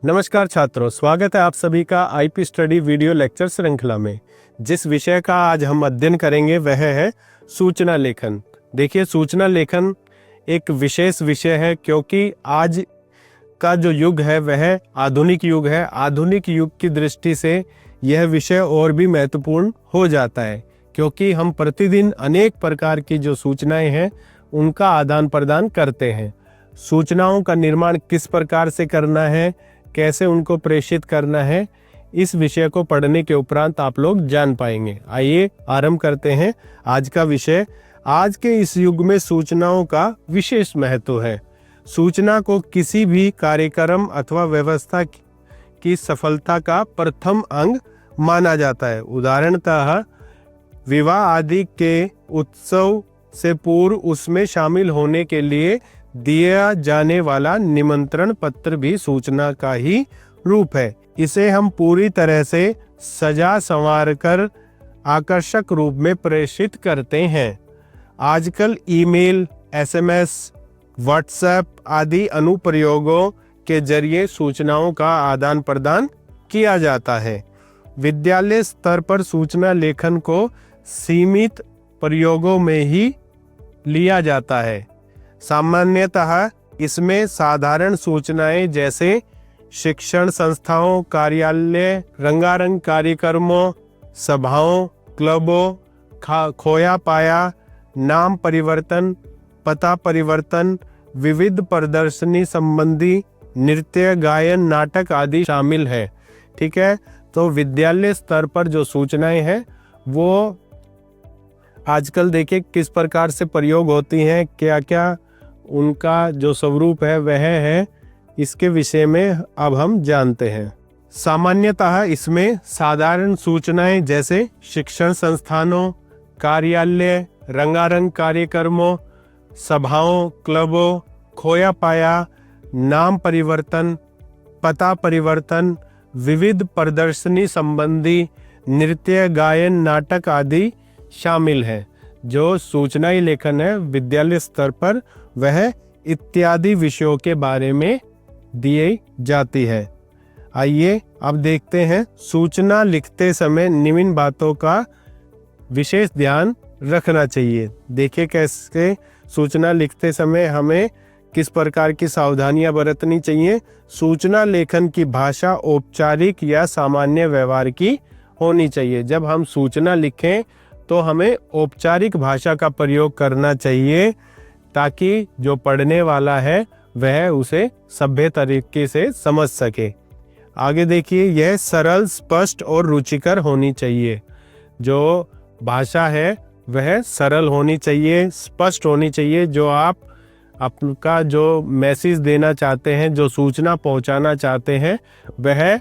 नमस्कार छात्रों, स्वागत है आप सभी का आईपी स्टडी वीडियो लेक्चर श्रृंखला में। जिस विषय का आज हम अध्ययन करेंगे वह है सूचना लेखन। देखिए, सूचना लेखन एक विशेष विषय है क्योंकि आज का जो युग है वह आधुनिक युग है। आधुनिक युग की दृष्टि से यह विषय और भी महत्वपूर्ण हो जाता है क्योंकि हम प्रतिदिन अनेक प्रकार की जो सूचनाएं हैं उनका आदान प्रदान करते हैं। सूचनाओं का निर्माण किस प्रकार से करना है, कैसे उनको प्रेषित करना है, इस विषय को पढ़ने के उपरांत आप लोग जान पाएंगे। आइए आरंभ करते हैं आज का विषय। आज के इस युग में सूचनाओं का विशेष महत्व है। सूचना को किसी भी कार्यक्रम अथवा व्यवस्था की सफलता का प्रथम अंग माना जाता है। उदाहरणतः विवाह आदि के उत्सव से पूर्व उसमें शामिल होने के लिए दिया जाने वाला निमंत्रण पत्र भी सूचना का ही रूप है। इसे हम पूरी तरह से सजा संवार कर आकर्षक रूप में प्रेषित करते हैं। आजकल ईमेल, एसएमएस, व्हाट्सएप आदि अनुप्रयोगों के जरिए सूचनाओं का आदान प्रदान किया जाता है। विद्यालय स्तर पर सूचना लेखन को सीमित प्रयोगों में ही लिया जाता है। सामान्यतः इसमें साधारण सूचनाएं जैसे शिक्षण संस्थाओं, कार्यालय, रंगारंग कार्यक्रमों, सभाओं, क्लबों, खोया पाया, नाम परिवर्तन, पता परिवर्तन, विविध प्रदर्शनी संबंधी नृत्य, गायन, नाटक आदि शामिल है। ठीक है, तो विद्यालय स्तर पर जो सूचनाएं हैं वो आजकल देखिए किस प्रकार से प्रयोग होती हैं, क्या क्या उनका जो स्वरूप है वह है, इसके विषय में अब हम जानते हैं। सामान्यतः इसमें साधारण सूचनाएं जैसे शिक्षण संस्थानों, कार्यालय, रंगारंग कार्यक्रमों, सभाओं, क्लबों, खोया पाया, नाम परिवर्तन, पता परिवर्तन, विविध प्रदर्शनी संबंधी नृत्य, गायन, नाटक आदि शामिल है। जो सूचनाई लेखन है विद्यालय स्तर पर वह इत्यादि विषयों के बारे में दिए जाती है। आइए अब देखते हैं सूचना लिखते समय निम्न बातों का विशेष ध्यान रखना चाहिए। देखिए कैसे सूचना लिखते समय हमें किस प्रकार की सावधानियां बरतनी चाहिए। सूचना लेखन की भाषा औपचारिक या सामान्य व्यवहार की होनी चाहिए। जब हम सूचना लिखें तो हमें औपचारिक भाषा का प्रयोग करना चाहिए ताकि जो पढ़ने वाला है वह उसे सभ्य तरीके से समझ सके। आगे देखिए, यह सरल, स्पष्ट और रुचिकर होनी चाहिए। जो भाषा है वह सरल होनी चाहिए, स्पष्ट होनी चाहिए। जो आप आपका जो मैसेज देना चाहते हैं, जो सूचना पहुंचाना चाहते हैं, वह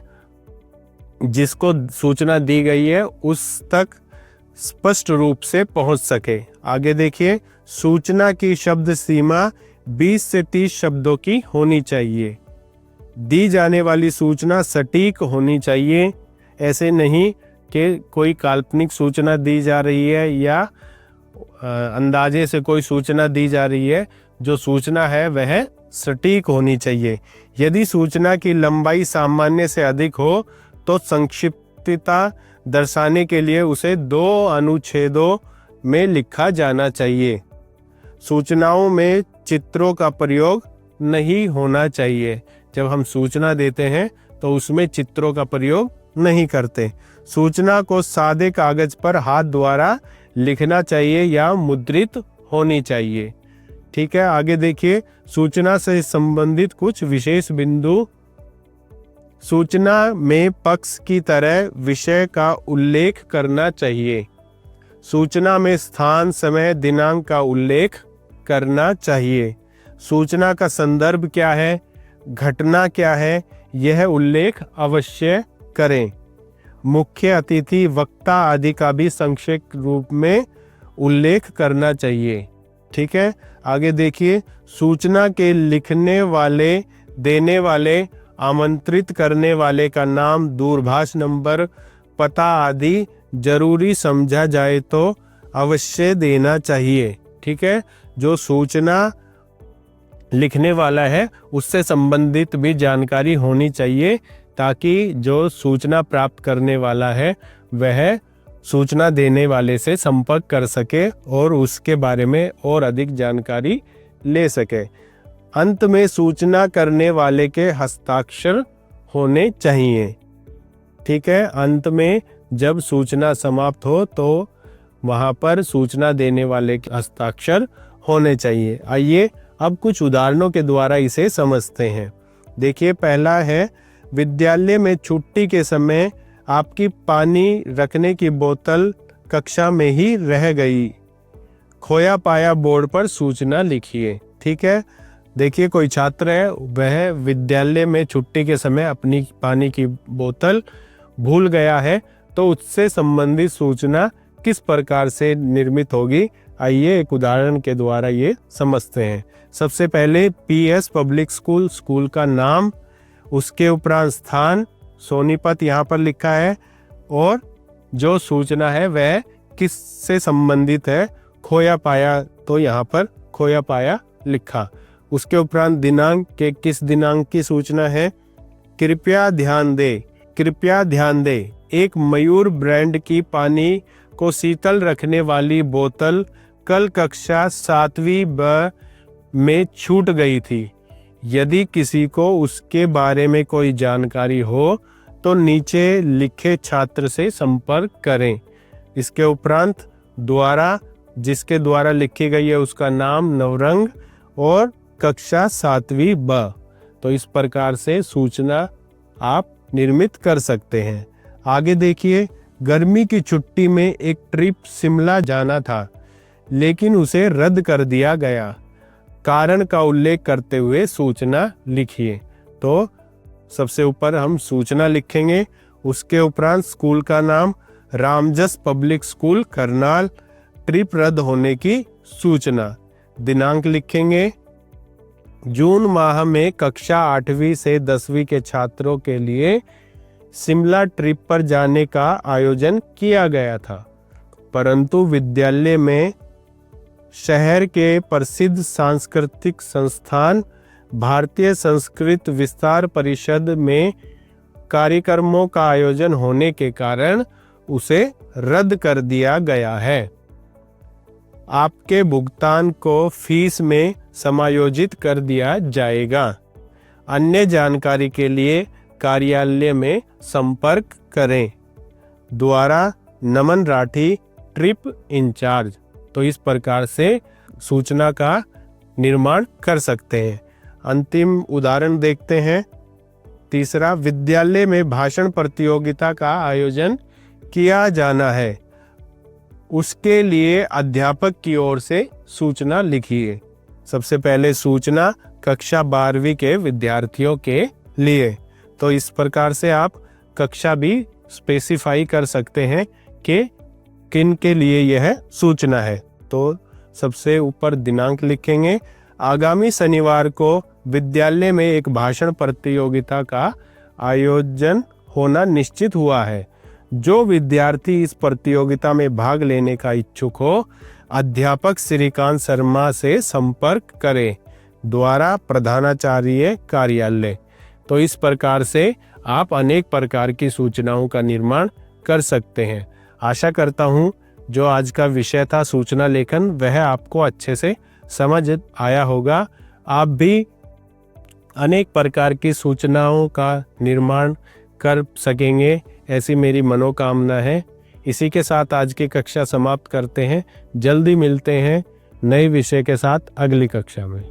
जिसको सूचना दी गई है उस तक स्पष्ट रूप से पहुंच सके। आगे देखिए, सूचना की शब्द सीमा 20 से 30 शब्दों की होनी चाहिए। दी जाने वाली सूचना सटीक होनी चाहिए। ऐसे नहीं कि कोई काल्पनिक सूचना दी जा रही है या अंदाजे से कोई सूचना दी जा रही है। जो सूचना है वह सटीक होनी चाहिए। यदि सूचना की लंबाई सामान्य से अधिक हो तो संक्षिप्तता दर्शाने के लिए उसे 2 अनुच्छेदों में लिखा जाना चाहिए। सूचनाओं में चित्रों का प्रयोग नहीं होना चाहिए। जब हम सूचना देते हैं तो उसमें चित्रों का प्रयोग नहीं करते। सूचना को सादे कागज पर हाथ द्वारा लिखना चाहिए या मुद्रित होनी चाहिए। ठीक है, आगे देखिए, सूचना से संबंधित कुछ विशेष बिंदु। सूचना में पक्ष की तरह विषय का उल्लेख करना चाहिए। सूचना में स्थान, समय, दिनांक का उल्लेख करना चाहिए। सूचना का संदर्भ क्या है, घटना क्या है, यह उल्लेख अवश्य करें। मुख्य अतिथि, वक्ता आदि का भी संक्षिप्त रूप में उल्लेख करना चाहिए। ठीक है, आगे देखिए, सूचना के लिखने वाले, देने वाले, आमंत्रित करने वाले का नाम, दूरभाष नंबर, पता आदि जरूरी समझा जाए तो अवश्य देना चाहिए। ठीक है, जो सूचना लिखने वाला है उससे संबंधित भी जानकारी होनी चाहिए, ताकि जो सूचना प्राप्त करने वाला है वह सूचना देने वाले से संपर्क कर सके और उसके बारे में और अधिक जानकारी ले सके। अंत में सूचना करने वाले के हस्ताक्षर होने चाहिए। ठीक है, अंत में जब सूचना समाप्त हो तो वहाँ पर सूचना देने वाले के हस्ताक्षर होने चाहिए। आइए अब कुछ उदाहरणों के द्वारा इसे समझते हैं। देखिए, पहला है, विद्यालय में छुट्टी के समय आपकी पानी रखने की बोतल कक्षा में ही रह गई। खोया पाया बोर्ड पर सूचना लिखिए। ठीक है, देखिए कोई छात्र है, वह विद्यालय में छुट्टी के समय अपनी पानी की बोतल भूल गया है, तो उससे संबंधित सूचना किस प्रकार से निर्मित होगी, आइए एक उदाहरण के द्वारा ये समझते हैं। सबसे पहले PS पब्लिक स्कूल, स्कूल का नाम, उसके उपरांत स्थान, सोनीपत यहाँ पर लिखा है, और जो सूचना है वह किस से संबंधित है, खोया पाया, तो यहाँ पर खोया पाया लिखा। उसके उपरांत दिनांक के किस दिनांक की सूचना है, कृपया ध्यान दे, कृपया ध्यान दे, एक मयूर ब्रांड की पानी को शीतल रखने वाली बोतल कल कक्षा 7वीं ब में छूट गई थी। यदि किसी को उसके बारे में कोई जानकारी हो तो नीचे लिखे छात्र से संपर्क करें। इसके उपरांत द्वारा, जिसके द्वारा लिखी गई है उसका नाम नवरंग और कक्षा 7वीं ब। तो इस प्रकार से सूचना आप निर्मित कर सकते हैं। आगे देखिए, गर्मी की छुट्टी में एक ट्रिप शिमला जाना था, लेकिन उसे रद्द कर दिया गया। कारण का उल्लेख करते हुए सूचना लिखिए। तो सबसे ऊपर हम सूचना लिखेंगे, उसके उपरांत स्कूल का नाम Ramjas public school Karnal, trip रद्द होने की सूचना, दिनांक लिखेंगे, जून माह में कक्षा 8वीं से 10वीं के छात्रों के लिए शिमला ट्रिप पर जाने का आयोजन किया गया था, परंतु विद्यालय में शहर के प्रसिद्ध सांस्कृतिक संस्थान भारतीय संस्कृत विस्तार परिषद में कार्यक्रमों का आयोजन होने के कारण उसे रद्द कर दिया गया है। आपके भुगतान को फीस में समायोजित कर दिया जाएगा। अन्य जानकारी के लिए कार्यालय में संपर्क करें। द्वारा नमन राठी, ट्रिप इंचार्ज। तो इस प्रकार से सूचना का निर्माण कर सकते हैं। अंतिम उदाहरण देखते हैं। तीसरा, विद्यालय में भाषण प्रतियोगिता का आयोजन किया जाना है, उसके लिए अध्यापक की ओर से सूचना लिखिए। सबसे पहले सूचना कक्षा 12वीं के विद्यार्थियों के लिए। तो इस प्रकार से आप कक्षा भी स्पेसिफाई कर सकते हैं कि किन के लिए यह सूचना है। तो सबसे ऊपर दिनांक लिखेंगे, आगामी शनिवार को विद्यालय में एक भाषण प्रतियोगिता का आयोजन होना निश्चित हुआ है। जो विद्यार्थी इस प्रतियोगिता में भाग लेने का इच्छुक हो, अध्यापक श्रीकांत शर्मा से संपर्क करें। द्वारा प्रधानाचार्य कार्यालय। तो इस प्रकार से आप अनेक प्रकार की सूचनाओं का निर्माण कर सकते हैं। आशा करता हूँ जो आज का विषय था सूचना लेखन, वह आपको अच्छे से समझ आया होगा। आप भी अनेक प्रकार की सूचनाओं का निर्माण कर सकेंगे, ऐसी मेरी मनोकामना है। इसी के साथ आज की कक्षा समाप्त करते हैं। जल्दी मिलते हैं नए विषय के साथ अगली कक्षा में।